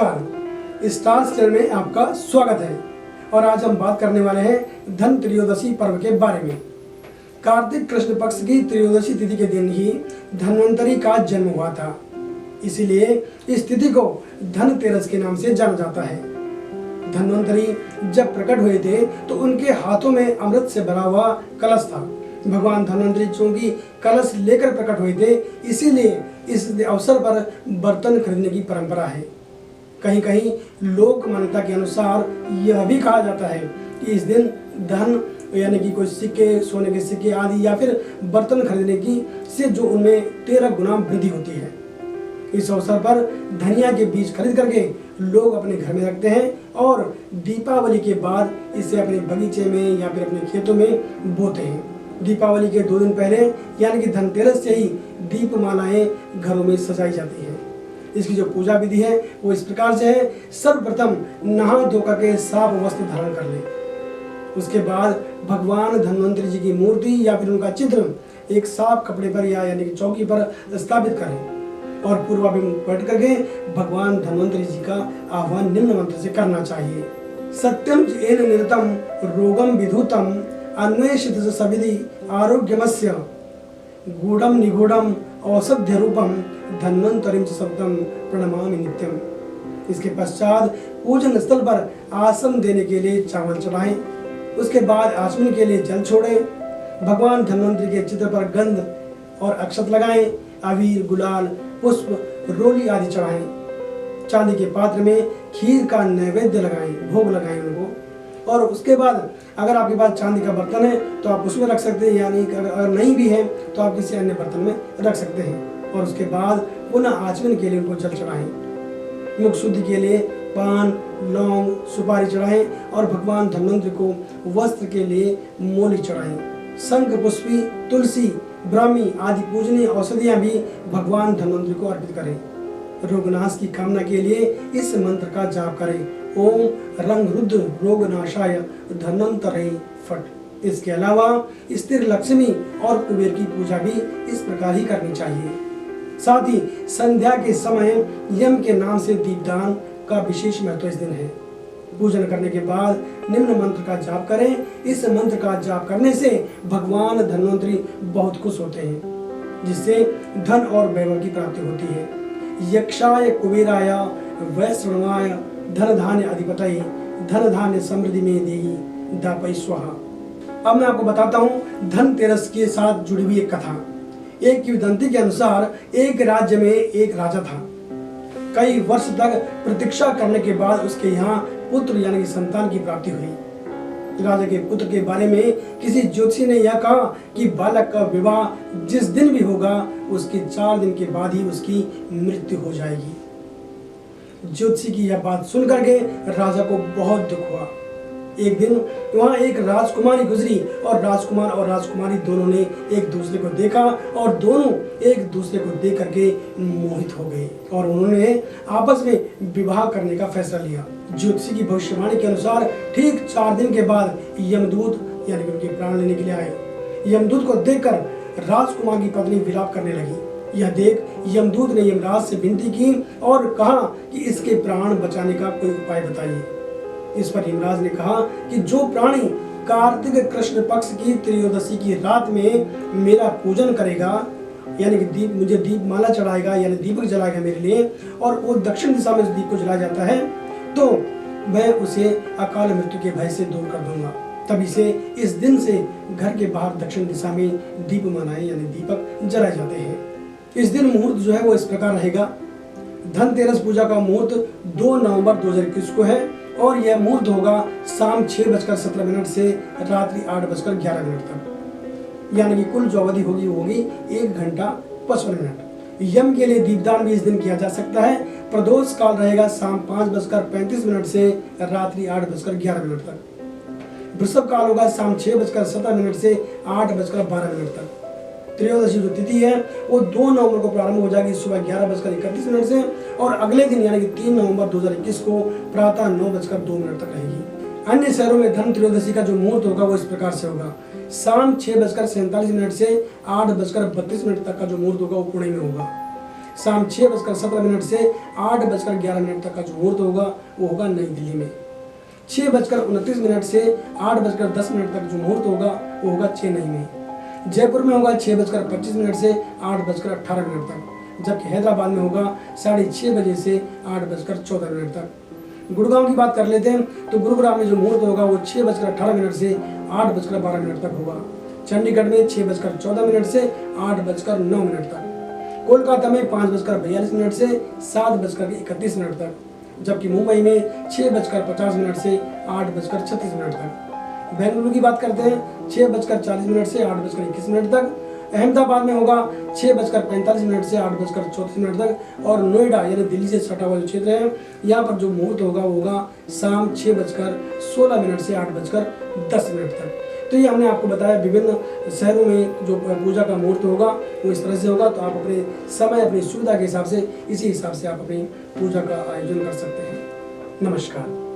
नमस्कार, stars channel में आपका स्वागत है। और आज हम बात करने वाले हैं धन त्रयोदशी पर्व के बारे में। कार्तिक कृष्ण पक्ष की त्रयोदशी तिथि के दिन ही धन्वंतरी का जन्म हुआ था, इसीलिए इस तिथि को धनतेरस के नाम से जाना जाता है। धन्वंतरी जब प्रकट हुए थे तो उनके हाथों में अमृत से भरा हुआ कलश था। भगवान धन्वंतरी चूंकि कलश लेकर प्रकट हुए थे, इसीलिए इस अवसर पर बर्तन खरीदने की परंपरा है। कहीं कहीं लोक मान्यता के अनुसार यह भी कहा जाता है कि इस दिन धन यानी कि कोई सिक्के, सोने के सिक्के आदि या फिर बर्तन खरीदने की से जो उनमें 13 गुना वृद्धि होती है। इस अवसर पर धनिया के बीज खरीद करके लोग अपने घर में रखते हैं और दीपावली के बाद इसे अपने बगीचे में या फिर अपने खेतों में बोते हैं। दीपावली के 2 दिन पहले यानी कि धनतेरस से ही दीपमालाएं घरों में सजाई जाती हैं। इसकी जो पूजा विधि है वो इस प्रकार से है। सर्वप्रथम नहा धोकर के साफ वस्त्र धारण कर लें। उसके बाद भगवान धन्वंतरी जी की मूर्ति या फिर उनका चित्र एक साफ कपड़े पर या यानी कि चौकी पर स्थापित करें और पूर्वाभिमुख बैठ करके भगवान धन्वंतरी जी का आह्वान निम्न मंत्र से करना चाहिए। सत्यम येन निरतम रोगम विधुतम अन्वेषित सविधि आरोग्यमस्य गूढ़म निगूढ़म औषध्य रूपम धन्वंतरिं च शब्दम प्रणमामि नित्यम। इसके पश्चात पूजन स्थल पर आसन देने के लिए चावल चढ़ाएं। उसके बाद आचमन के लिए जल छोड़ें। भगवान धन्वंतरी के चित्र पर गंध और अक्षत लगाएं। अबीर, गुलाल, पुष्प, रोली आदि चढ़ाएं। चांदी के पात्र में खीर का नैवेद्य लगाएं, भोग लगाएं उनको। और उसके बाद अगर आपके पास चांदी का बर्तन है तो आप उसमें रख सकते हैं, यानी अगर नहीं भी है तो आप किसी अन्य बर्तन में रख सकते हैं। और उसके बाद पुनः आचमन के लिए उनको जल चढ़ाएं। मुख शुद्धि के लिए पान, लौंग, सुपारी चढ़ाएं और भगवान धन्वंतरी को वस्त्र के लिए मोली चढ़ाएं। शंख, पुष्पी, तुलसी, ब्राह्मी आदि पूजनीय औषधियां भी भगवान धन्वंतरी को अर्पित करें। रोगनाश की कामना के लिए इस मंत्र का जाप करें। ओम रंग रुद्र रोगनाशाय धन्वंतरे फट। इसके अलावा स्थिर लक्ष्मी और कुबेर की पूजा भी इस प्रकार ही करनी चाहिए। साथ ही संध्या के समय यम के नाम से दीपदान का विशेष महत्व इस दिन है। पूजन करने के बाद निम्न मंत्र का जाप करें। इस मंत्र का जाप करने से भगवान धन्वंतरी बहुत खुश होते हैं, जिससे धन और वैभव की प्राप्ति होती है। यक्षाय कुबेराय वैष्णवाय धन धान्य अधिपतये धन धान्य समृद्धि में देही दापय स्वाहा। अब मैं आपको बताता हूँ धनतेरस के साथ जुड़ी हुई एक कथा। एक किंवदंती के अनुसार एक राज्य में एक राजा था। कई वर्ष तक प्रतीक्षा करने के बाद उसके यहाँ पुत्र यानी कि संतान की प्राप्ति हुई। राजा के पुत्र के बारे में किसी ज्योतिषी ने यह कहा कि बालक का विवाह जिस दिन भी होगा उसके 4 दिन के बाद ही उसकी मृत्यु हो जाएगी। ज्योतिषी की यह बात सुनकर के राजा को बहुत दुख हुआ। एक दिन वहां एक राजकुमारी गुजरी और राजकुमार और राजकुमारी दोनों ने एक दूसरे को देखा और दोनों एक दूसरे को देख करके मोहित हो गए और उन्होंने आपस में विवाह करने का फैसला लिया। ज्योतिषी की भविष्यवाणी के अनुसार ठीक 4 दिन के बाद यमदूत यानी कि उनके प्राण लेने के लिए आए। यमदूत को देखकर राजकुमार की पत्नी विलाप करने लगी। यह देख यमदूत ने यमराज से विनती की और कहा कि इसके प्राण बचाने का कोई उपाय बताइए। इस पर यमराज ने कहा कि जो प्राणी कार्तिक कृष्ण पक्ष की त्रयोदशी की रात में मेरा पूजन करेगा यानी कि मुझे दीपमाला चढ़ाएगा यानी दीपक जलाएगा मेरे लिए और वो दक्षिण दिशा में उस दीप को जलाया जाता है तो मैं उसे अकाल मृत्यु के भय से दूर कर दूंगा। तभी से इस दिन से घर के बाहर दक्षिण दिशा में दीपमालाएं यानी दीपक जलाए जाते हैं। इस दिन मुहूर्त जो है वो इस प्रकार रहेगा। धनतेरस पूजा का मुहूर्त 2 नवंबर 2021 को है और यह मुहूर्त होगा शाम 6:17 से रात्रि 8:11 तक, यानी कि कुल जो अवधि होगी 1 घंटा 55 मिनट। यम के लिए दीपदान भी इस दिन किया जा सकता है। प्रदोष काल रहेगा शाम 5:35 से रात्रि 8:11 तक। वृषभ काल होगा शाम 6:17 से 8:12 तक। त्रयोदशी जो तिथि है वो 2 नवंबर को प्रारंभ हो जाएगी सुबह 11:31 से और अगले दिन यानी कि 3 नवंबर 2021 को प्रातः 9:02 तक रहेगी। अन्य शहरों में धन त्रयोदशी का जो मुहूर्त होगा वो इस प्रकार से होगा। शाम 6:47 से 8:32 तक का जो मुहूर्त होगा वो पुणे में होगा। शाम 6:17 से 8:11 तक का जो मुहूर्त होगा वो होगा नई दिल्ली में। 6:29 से 8:10 तक जो मुहूर्त होगा वो होगा चेन्नई में। जयपुर में होगा 6:25 से 8:18 तक, जबकि हैदराबाद में होगा 6:30 बजे से 8:14 तक। गुड़गांव की बात कर लेते हैं तो गुरुग्राम में जो मुहूर्त होगा वो 6:18 से 8:12 तक होगा। चंडीगढ़ में 6:14 से 8:09 तक। कोलकाता में 5:42 से 7:31 तक, जबकि मुंबई में 6:50 से 8:36 तक। बेंगलुरु की बात करते हैं 6:40 से 8:21 तक। अहमदाबाद में होगा 6:45 से 8:34 तक। और नोएडा यानी दिल्ली से सटा हुआ जो क्षेत्र है यहाँ पर जो मुहूर्त होगा वो होगा शाम 6:16 से 8:10 तक। तो ये हमने आपको बताया विभिन्न शहरों में जो पूजा का मुहूर्त होगा वो इस तरह से होगा। तो आप अपने समय अपनी सुविधा के हिसाब से इसी हिसाब से आप अपनी पूजा का आयोजन कर सकते हैं। नमस्कार।